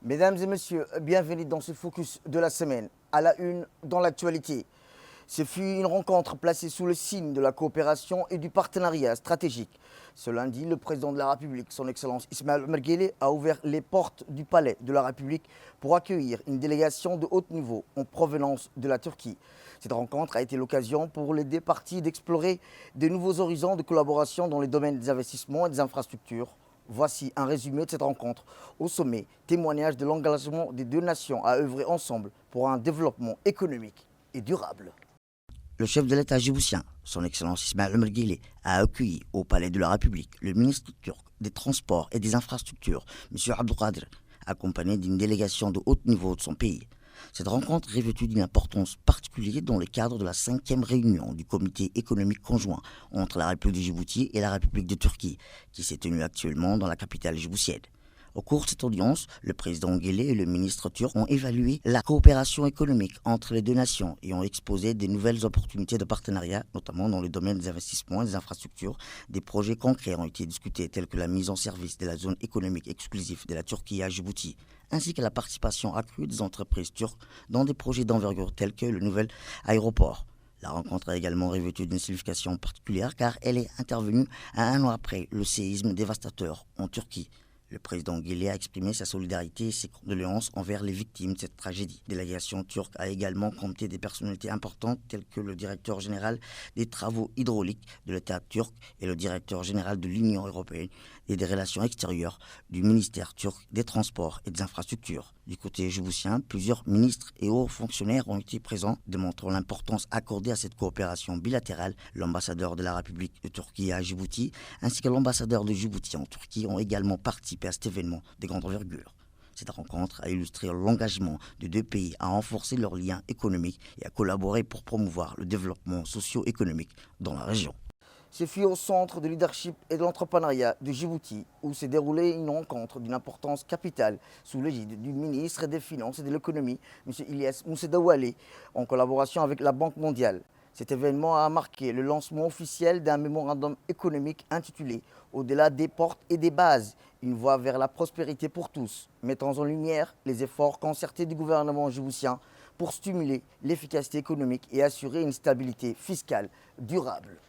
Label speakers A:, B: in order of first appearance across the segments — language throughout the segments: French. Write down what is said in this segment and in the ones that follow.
A: Mesdames et messieurs, bienvenue dans ce focus de la semaine. À la une, dans l'actualité. Ce fut une rencontre placée sous le signe de la coopération et du partenariat stratégique. Ce lundi, le président de la République, son Excellence Ismaël Omar Guelleh, a ouvert les portes du palais de la République pour accueillir une délégation de haut niveau en provenance de la Turquie. Cette rencontre a été l'occasion pour les deux parties d'explorer de nouveaux horizons de collaboration dans les domaines des investissements et des infrastructures. Voici un résumé de cette rencontre. Au sommet, témoignage de l'engagement des deux nations à œuvrer ensemble pour un développement économique et durable.
B: Le chef de l'État djiboutien, son Excellence Ismaël Omar Guelleh, a accueilli au Palais de la République le ministre turc des Transports et des Infrastructures, M. Abdulkadir, accompagné d'une délégation de haut niveau de son pays. Cette rencontre revêtue d'une importance particulière dans le cadre de la 5e réunion du comité économique conjoint entre la République de Djibouti et la République de Turquie, qui s'est tenue actuellement dans la capitale djiboutienne. Au cours de cette audience, le président Guelleh et le ministre turc ont évalué la coopération économique entre les deux nations et ont exposé de nouvelles opportunités de partenariat, notamment dans le domaine des investissements et des infrastructures. Des projets concrets ont été discutés tels que la mise en service de la zone économique exclusive de la Turquie à Djibouti, ainsi que la participation accrue des entreprises turques dans des projets d'envergure tels que le nouvel aéroport. La rencontre a également revêtu d'une signification particulière car elle est intervenue à un an après le séisme dévastateur en Turquie. Le président Guelleh a exprimé sa solidarité et ses condoléances envers les victimes de cette tragédie. La délégation turque a également compté des personnalités importantes telles que le directeur général des travaux hydrauliques de l'État turc et le directeur général de l'Union européenne et des relations extérieures du ministère turc des Transports et des Infrastructures. Du côté djiboutien, plusieurs ministres et hauts fonctionnaires ont été présents, démontrant l'importance accordée à cette coopération bilatérale. L'ambassadeur de la République de Turquie à Djibouti ainsi que l'ambassadeur de Djibouti en Turquie ont également participé à cet événement de grande envergure. Cette rencontre a illustré l'engagement des deux pays à renforcer leurs liens économiques et à collaborer pour promouvoir le développement socio-économique dans la région.
A: Ce fut au centre de leadership et de l'entrepreneuriat de Djibouti où s'est déroulée une rencontre d'une importance capitale sous l'égide du ministre des Finances et de l'Économie, M. Ilyas Moussedawale, en collaboration avec la Banque mondiale. Cet événement a marqué le lancement officiel d'un mémorandum économique intitulé « Au-delà des portes et des bases, une voie vers la prospérité pour tous », mettant en lumière les efforts concertés du gouvernement djiboutien pour stimuler l'efficacité économique et assurer une stabilité fiscale durable.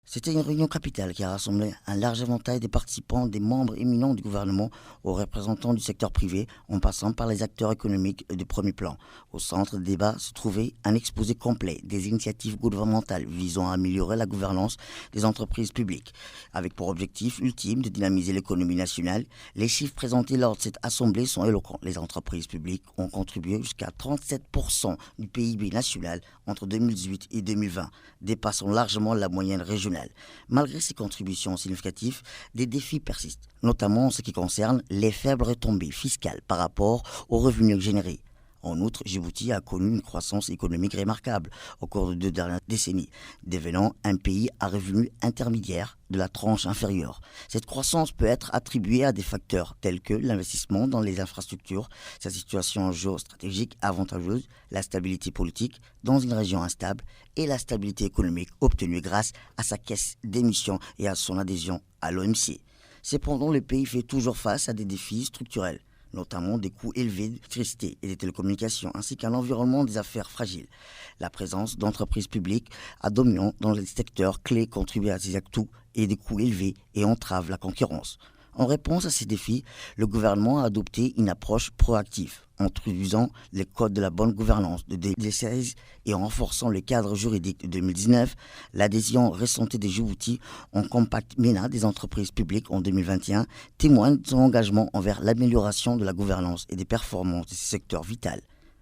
B: C'était une réunion capitale qui a rassemblé un large éventail des participants, des membres éminents du gouvernement aux représentants du secteur privé, en passant par les acteurs économiques de premier plan. Au centre des débats se trouvait un exposé complet des initiatives gouvernementales visant à améliorer la gouvernance des entreprises publiques, avec pour objectif ultime de dynamiser l'économie nationale. Les chiffres présentés lors de cette assemblée sont éloquents. Les entreprises publiques ont contribué jusqu'à 37% du PIB national entre 2018 et 2020, dépassant largement la moyenne régionale. Malgré ces contributions significatives, des défis persistent, notamment en ce qui concerne les faibles retombées fiscales par rapport aux revenus générés. En outre, Djibouti a connu une croissance économique remarquable au cours des 2 dernières décennies, devenant un pays à revenus intermédiaires de la tranche inférieure. Cette croissance peut être attribuée à des facteurs tels que l'investissement dans les infrastructures, sa situation géostratégique avantageuse, la stabilité politique dans une région instable et la stabilité économique obtenue grâce à sa caisse d'émissions et à son adhésion à l'OMC. Cependant, le pays fait toujours face à des défis structurels, notamment des coûts élevés d'électricité et des télécommunications, ainsi qu'un environnement des affaires fragile. La présence d'entreprises publiques à dominant dans les secteurs clés contribue à ces atouts et des coûts élevés et entrave la concurrence. En réponse à ces défis, le gouvernement a adopté une approche proactive, en introduisant les codes de la bonne gouvernance de 2016 et en renforçant le cadre juridique de 2019. L'adhésion récente des Djibouti en Compact MENA des entreprises publiques en 2021 témoigne de son engagement envers l'amélioration de la gouvernance et des performances de ces secteurs vitaux.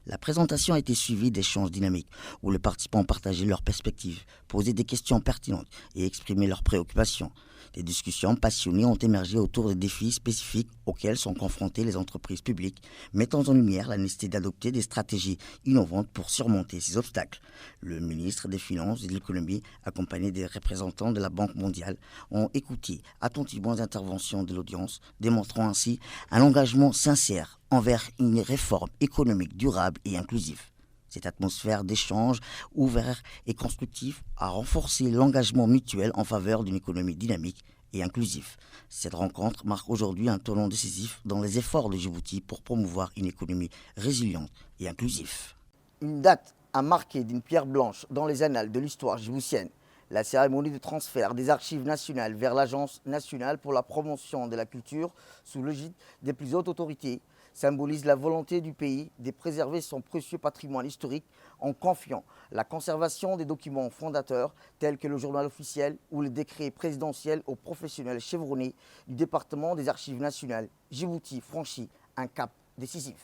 B: La présentation a été suivie d'échanges dynamiques où les participants partageaient leurs perspectives, posaient des questions pertinentes et exprimaient leurs préoccupations. Des discussions passionnées ont émergé autour des défis spécifiques auxquels sont confrontées les entreprises publiques, mettant en lumière la nécessité d'adopter des stratégies innovantes pour surmonter ces obstacles. Le ministre des Finances et de l'Économie, accompagné des représentants de la Banque mondiale, ont écouté attentivement les interventions de l'audience, démontrant ainsi un engagement sincère envers une réforme économique durable et inclusive. Cette atmosphère d'échange ouvert et constructif a renforcé l'engagement mutuel en faveur d'une économie dynamique et inclusif. Cette rencontre marque aujourd'hui un tournant décisif dans les efforts de Djibouti pour promouvoir une économie résiliente et inclusive.
A: Une date à marquer d'une pierre blanche dans les annales de l'histoire djiboutienne. La cérémonie de transfert des archives nationales vers l'Agence nationale pour la promotion de la culture sous l'égide des plus hautes autorités symbolise la volonté du pays de préserver son précieux patrimoine historique en confiant la conservation des documents fondateurs tels que le journal officiel ou le décret présidentiel aux professionnels chevronnés du département des archives nationales. Djibouti franchit un cap décisif.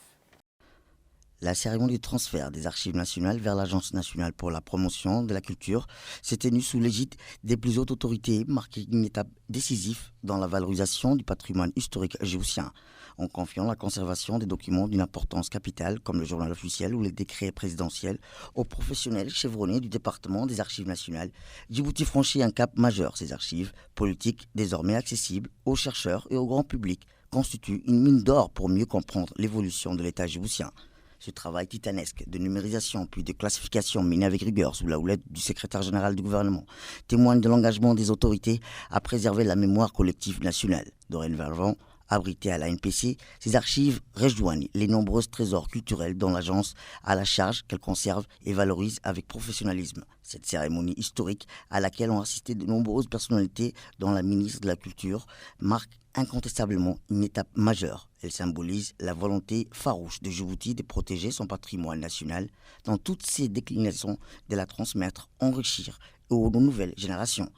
B: La cérémonie de transfert des archives nationales vers l'Agence nationale pour la promotion de la culture s'est tenue sous l'égide des plus hautes autorités, marquant une étape décisive dans la valorisation du patrimoine historique djiboutien, en confiant la conservation des documents d'une importance capitale comme le journal officiel ou les décrets présidentiels aux professionnels chevronnés du département des archives nationales. Djibouti franchit un cap majeur. Ces archives politiques, désormais accessibles aux chercheurs et au grand public, constituent une mine d'or pour mieux comprendre l'évolution de l'État djiboutien. Ce travail titanesque de numérisation puis de classification mené avec rigueur sous la houlette du secrétaire général du gouvernement témoigne de l'engagement des autorités à préserver la mémoire collective nationale. Dorénavant, abritées à la NPC, ces archives rejoignent les nombreux trésors culturels dont l'agence a la charge qu'elle conserve et valorise avec professionnalisme. Cette cérémonie historique, à laquelle ont assisté de nombreuses personnalités dont la ministre de la Culture, marque incontestablement une étape majeure. Elle symbolise la volonté farouche de Djibouti de protéger son patrimoine national dans toutes ses déclinaisons, de la transmettre, enrichir aux nouvelles générations.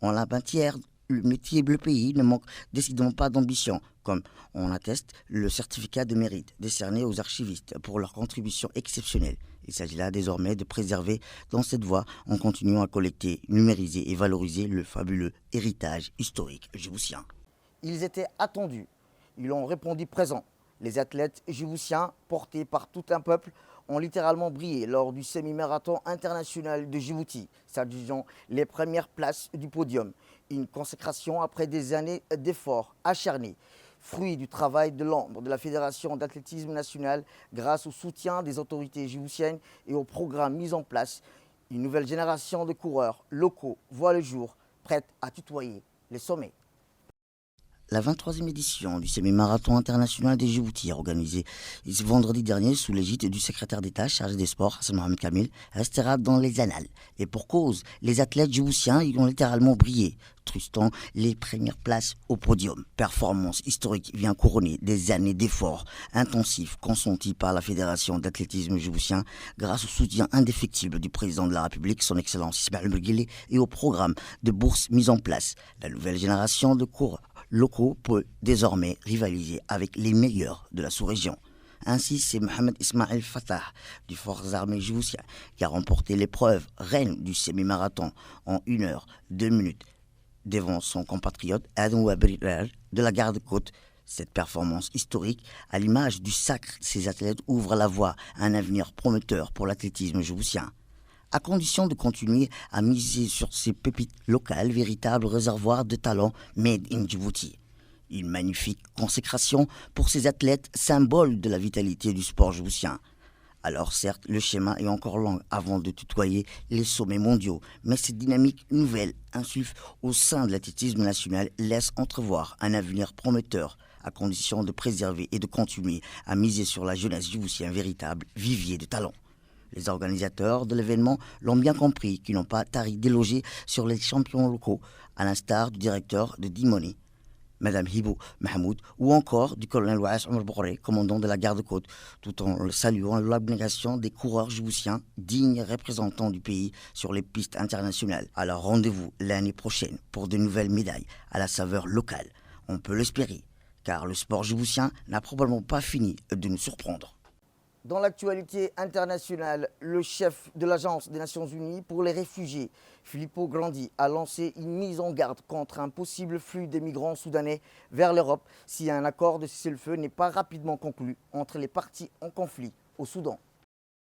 B: En la matière, le pays ne manque décidément pas d'ambition, comme on atteste le certificat de mérite décerné aux archivistes pour leur contribution exceptionnelle. Il s'agit là désormais de préserver dans cette voie en continuant à collecter, numériser et valoriser le fabuleux héritage historique djiboutien.
A: Ils étaient attendus. Ils ont répondu présent. Les athlètes djiboutiens, portés par tout un peuple, ont littéralement brillé lors du semi-marathon international de Djibouti, s'adjugeant les premières places du podium. Une consécration après des années d'efforts acharnés, fruit du travail de l'ombre de la Fédération d'athlétisme nationale grâce au soutien des autorités djiboutiennes et au programme mis en place. Une nouvelle génération de coureurs locaux voit le jour, prête à tutoyer les sommets.
B: La 23e édition du semi-marathon international de Djibouti, organisée ce vendredi dernier sous l'égide du secrétaire d'État chargé des sports, Hassan Mohamed Kamil, restera dans les annales. Et pour cause, les athlètes djiboutiens y ont littéralement brillé, trustant les premières places au podium. Performance historique vient couronner des années d'efforts intensifs consentis par la Fédération d'athlétisme djiboutien grâce au soutien indéfectible du président de la République, son Excellence Ismaël Merguele, et au programme de bourses mis en place. La nouvelle génération de coureurs locaux peut désormais rivaliser avec les meilleurs de la sous-région. Ainsi, c'est Mohamed Ismaël Fatah du Forces armées djiboutien qui a remporté l'épreuve reine du semi-marathon en 1 heure 2 minutes devant son compatriote Adam Wabrirar de la Garde-Côte. Cette performance historique, à l'image du sacre de ces athlètes, ouvre la voie à un avenir prometteur pour l'athlétisme djiboutien, à condition de continuer à miser sur ces pépites locales, véritables réservoirs de talent made in Djibouti. Une magnifique consécration pour ces athlètes, symbole de la vitalité du sport djiboutien. Alors certes, le schéma est encore long avant de tutoyer les sommets mondiaux, mais cette dynamique nouvelle insuffle au sein de l'athlétisme national laisse entrevoir un avenir prometteur, à condition de préserver et de continuer à miser sur la jeunesse djiboutienne, véritable vivier de talent. Les organisateurs de l'événement l'ont bien compris, qui n'ont pas tari d'éloger sur les champions locaux, à l'instar du directeur de Dimoni, Madame Hibou Mahmoud, ou encore du colonel Ouass Omar Bourré, commandant de la garde-côte, tout en saluant l'abnégation des coureurs djiboutiens, dignes représentants du pays sur les pistes internationales. Alors rendez-vous l'année prochaine pour de nouvelles médailles à la saveur locale. On peut l'espérer, car le sport djiboutien n'a probablement pas fini de nous surprendre.
A: Dans l'actualité internationale, le chef de l'Agence des Nations Unies pour les réfugiés, Filippo Grandi, a lancé une mise en garde contre un possible flux de migrants soudanais vers l'Europe si un accord de cessez-le-feu n'est pas rapidement conclu entre les parties en conflit au Soudan.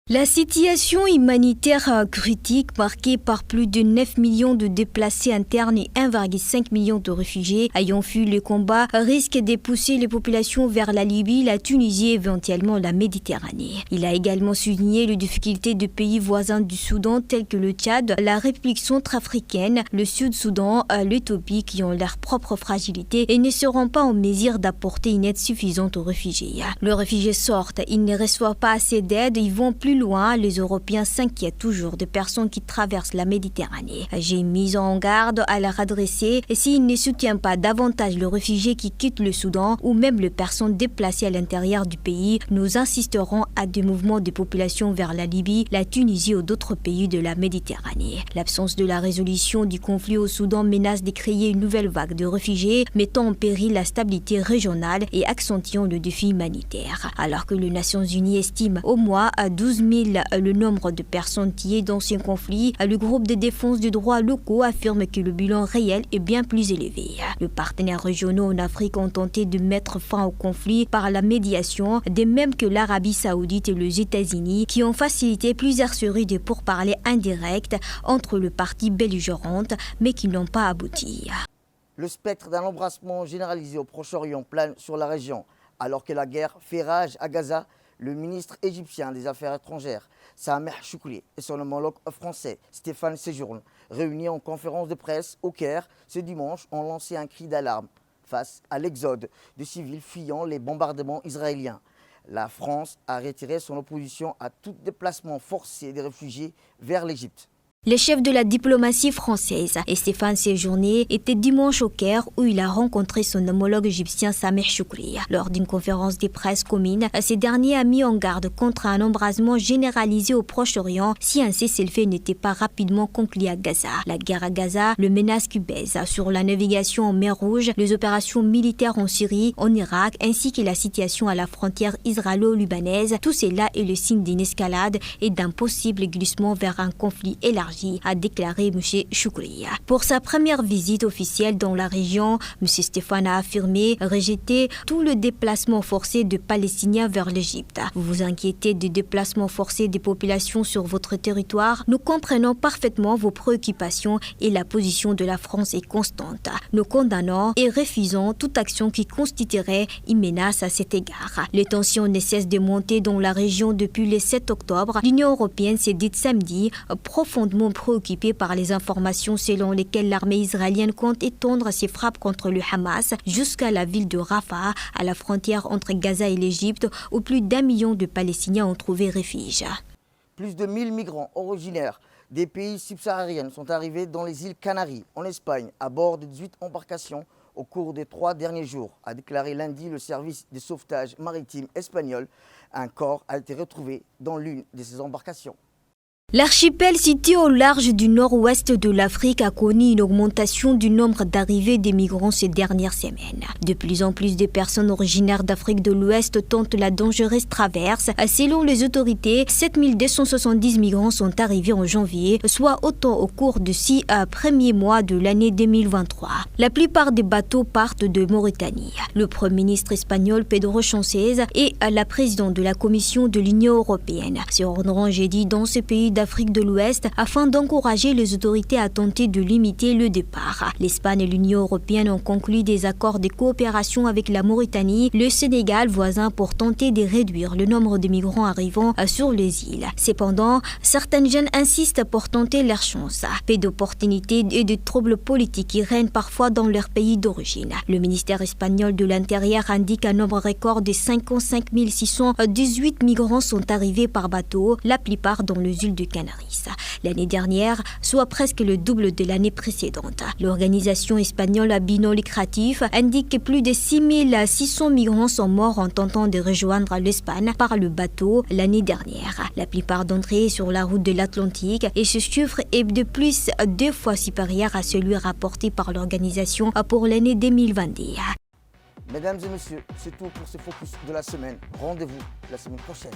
C: La situation humanitaire critique marquée par plus de 9 millions de déplacés internes et 1,5 million de réfugiés ayant fui le combat risque de pousser les populations vers la Libye, la Tunisie et éventuellement la Méditerranée. Il a également souligné les difficultés de pays voisins du Soudan tels que le Tchad, la République centrafricaine, le Sud-Soudan, l'Éthiopie qui ont leur propre fragilité et ne seront pas en mesure d'apporter une aide suffisante aux réfugiés. Les réfugiés sortent, ils ne reçoivent pas assez d'aide, ils vont plus loin, les Européens s'inquiètent toujours des personnes qui traversent la Méditerranée. J'ai mis en garde à leur adresser et s'ils ne soutiennent pas davantage les réfugiés qui quittent le Soudan ou même les personnes déplacées à l'intérieur du pays, nous insisterons à des mouvements de population vers la Libye, la Tunisie ou d'autres pays de la Méditerranée. L'absence de la résolution du conflit au Soudan menace de créer une nouvelle vague de réfugiés, mettant en péril la stabilité régionale et accentuant le défi humanitaire. Alors que les Nations Unies estiment au moins à 12 000 le nombre de personnes tuées dans ce conflit, le groupe de défense des droits locaux affirme que le bilan réel est bien plus élevé. Les partenaires régionaux en Afrique ont tenté de mettre fin au conflit par la médiation, de même que l'Arabie Saoudite et les États-Unis qui ont facilité plusieurs séries de pourparlers indirects entre les parties belligérantes mais qui n'ont pas abouti.
A: Le spectre d'un embrassement généralisé au Proche-Orient plane sur la région. Alors que la guerre fait rage à Gaza, le ministre égyptien des Affaires étrangères, Sameh Choukri, et son homologue français, Stéphane Séjourne, réunis en conférence de presse au Caire ce dimanche, ont lancé un cri d'alarme face à l'exode de civils fuyant les bombardements israéliens. La France a retiré son opposition à tout déplacement forcé des réfugiés vers l'Égypte.
C: Le chef de la diplomatie française, Stéphane Séjourne, était dimanche au Caire où il a rencontré son homologue égyptien Sameh Choukri. Lors d'une conférence de presse commune, ce dernier a mis en garde contre un embrasement généralisé au Proche-Orient si un cessez-le-feu n'était pas rapidement conclu à Gaza. La guerre à Gaza, le menace qui pèse sur la navigation en mer Rouge, les opérations militaires en Syrie, en Irak, ainsi que la situation à la frontière israélo-libanaise, tout cela est le signe d'une escalade et d'un possible glissement vers un conflit élargi, a déclaré M. Choukri. Pour sa première visite officielle dans la région, M. Stéphane a affirmé rejeter tout le déplacement forcé de Palestiniens vers l'Égypte. Vous vous inquiétez des déplacements forcés des populations sur votre territoire? Nous comprenons parfaitement vos préoccupations et la position de la France est constante. Nous condamnons et refusons toute action qui constituerait une menace à cet égard. Les tensions ne cessent de monter dans la région depuis le 7 octobre. L'Union européenne s'est dite samedi profondément préoccupée par les informations selon lesquelles l'armée israélienne compte étendre ses frappes contre le Hamas jusqu'à la ville de Rafah, à la frontière entre Gaza et l'Égypte, où plus d'1 million de Palestiniens ont trouvé refuge.
A: Plus de 1000 migrants originaires des pays subsahariens sont arrivés dans les îles Canaries, en Espagne, à bord de 18 embarcations au cours des 3 derniers jours, a déclaré lundi le service de sauvetage maritime espagnol. Un corps a été retrouvé dans l'une de ces embarcations.
C: L'archipel situé au large du nord-ouest de l'Afrique a connu une augmentation du nombre d'arrivées des migrants ces dernières semaines. De plus en plus de personnes originaires d'Afrique de l'Ouest tentent la dangereuse traverse. Selon les autorités, 7270 migrants sont arrivés en janvier, soit autant au cours de 6 premiers mois de l'année 2023. La plupart des bateaux partent de Mauritanie. Le Premier ministre espagnol Pedro Sánchez et la présidente de la Commission de l'Union européenne se rendront jeudi dans ce pays d'Afrique de l'Ouest afin d'encourager les autorités à tenter de limiter le départ. L'Espagne et l'Union européenne ont conclu des accords de coopération avec la Mauritanie, le Sénégal voisin pour tenter de réduire le nombre de migrants arrivant sur les îles. Cependant, certains jeunes insistent pour tenter leur chance. Peu d'opportunités et de troubles politiques qui règnent parfois dans leur pays d'origine. Le ministère espagnol de l'Intérieur indique un nombre record de 55 618 migrants sont arrivés par bateau, la plupart dans les îles de Canaries. L'année dernière, soit presque le double de l'année précédente. L'organisation espagnole à but non lucratif indique que plus de 6600 migrants sont morts en tentant de rejoindre l'Espagne par le bateau l'année dernière. La plupart d'entre eux sur la route de l'Atlantique et ce chiffre est de plus 2 fois supérieur à celui rapporté par l'organisation pour l'année 2022.
A: Mesdames et messieurs, c'est tout pour ce focus de la semaine. Rendez-vous la semaine prochaine.